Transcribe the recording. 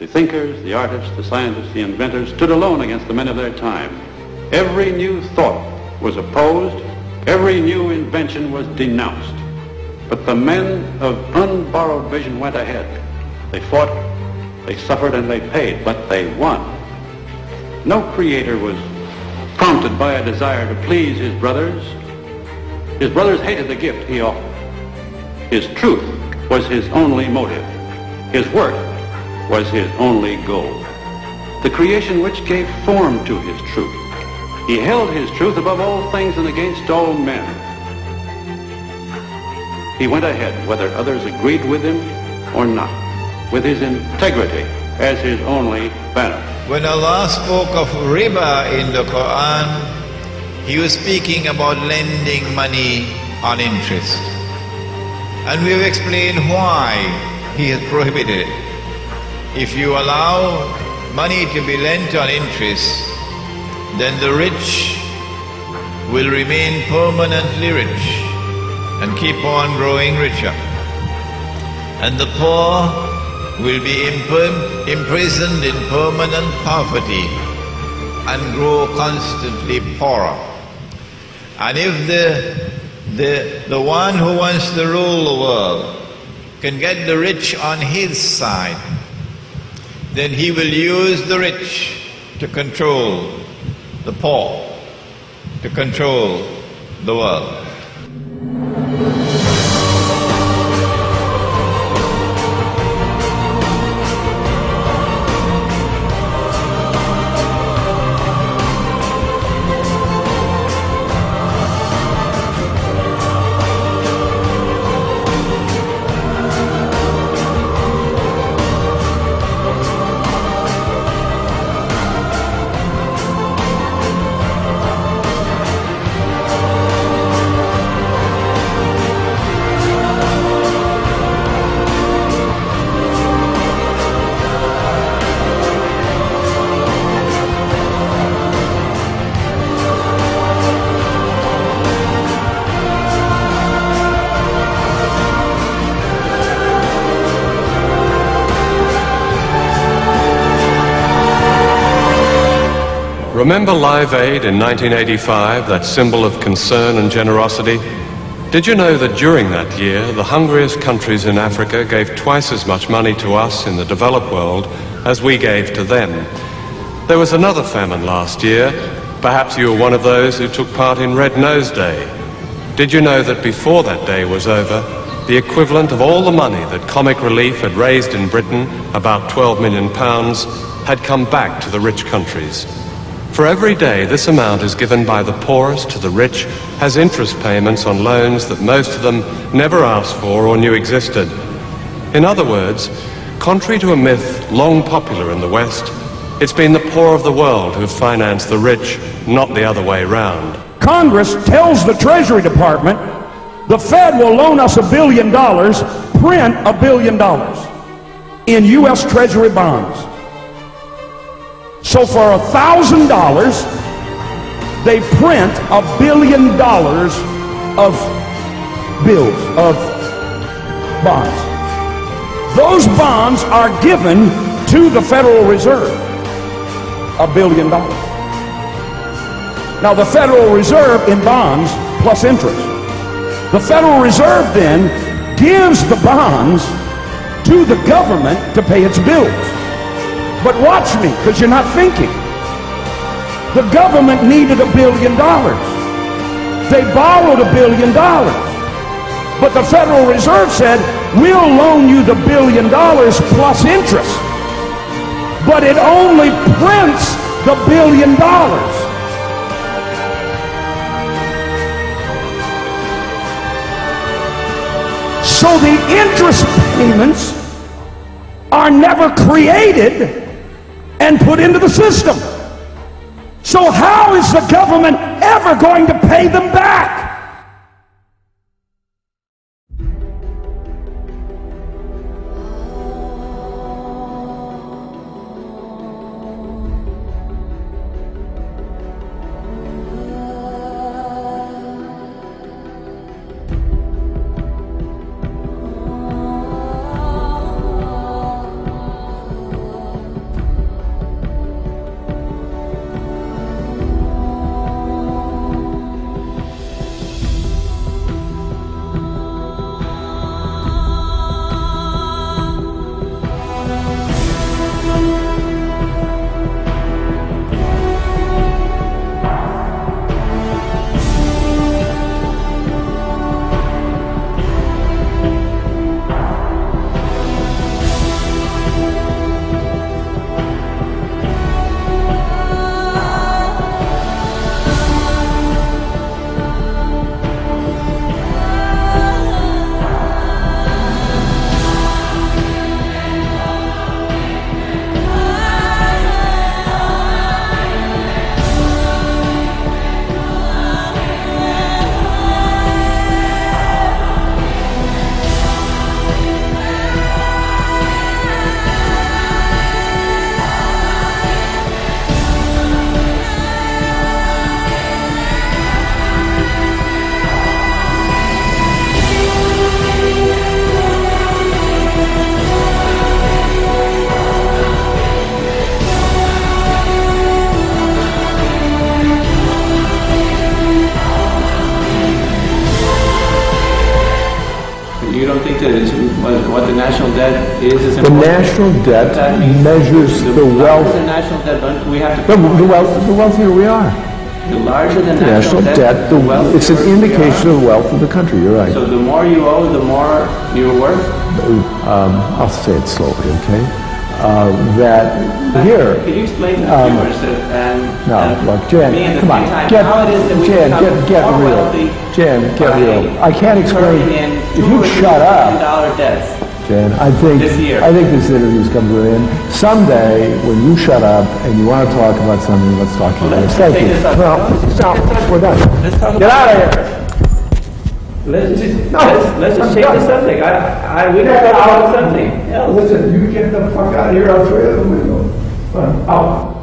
The thinkers, the artists, the scientists, the inventors stood alone against the men of their time. Every new thought was opposed. Every new invention was denounced. But the men of unborrowed vision went ahead. They fought, they suffered, and they paid, but they won. No creator was prompted by a desire to please his brothers. His brothers hated the gift he offered. His truth was his only motive. His work was his only goal. The creation which gave form to his truth. He held his truth above all things and against all men. He went ahead, whether others agreed with him or not, with his integrity as his only banner. When Allah spoke of riba in the Quran, He was speaking about lending money on interest. And we've explained why He has prohibited it. If you allow money to be lent on interest, then the rich will remain permanently rich and keep on growing richer. And the poor will be imprisoned in permanent poverty and grow constantly poorer. And if the one who wants to rule the world can get the rich on his side, then he will use the rich to control the poor, to control the world. Remember Live Aid in 1985, that symbol of concern and generosity? Did you know that during that year, the hungriest countries in Africa gave twice as much money to us in the developed world as we gave to them? There was another famine last year. Perhaps you were one of those who took part in Red Nose Day. Did you know that before that day was over, the equivalent of all the money that Comic Relief had raised in Britain, about £12 million, had come back to the rich countries? For every day this amount is given by the poorest to the rich has interest payments on loans that most of them never asked for or knew existed. In other words, contrary to a myth long popular in the West, it's been the poor of the world who have financed the rich, not the other way round. Congress tells the Treasury Department, the Fed will loan us $1 billion, print $1 billion in U.S. Treasury bonds. So for $1,000, they print $1 billion of bills, of bonds. Those bonds are given to the Federal Reserve, $1 billion. Now the Federal Reserve in bonds plus interest. The Federal Reserve then gives the bonds to the government to pay its bills. But watch me, because you're not thinking. The government needed $1 billion. They borrowed $1 billion. But the Federal Reserve said, we'll loan you the $1 billion plus interest. But it only prints the $1 billion. So the interest payments are never created and put into the system. So how is the government ever going to pay them back? you don't think that it's what the national debt is The national debt measures the wealth. The national debt, don't we have to... The wealthier we are. The larger the National debt, it's an indication of the wealth of the country, you're right. So the more you owe, the more you're worth? I'll say it slowly, okay? That here... Can you explain to the viewers look, Jan, come on, get real. Jan, get real. I can't explain. If you shut up, Jan, I think this interview's come to an end. Someday, when you shut up and you want to talk about something, let's talk about this. Thank you. No, we're done. Get out of here. Let's just change the subject. We got to talk about something else. Listen, you get the fuck out of here. I'll throw you out the window. Out.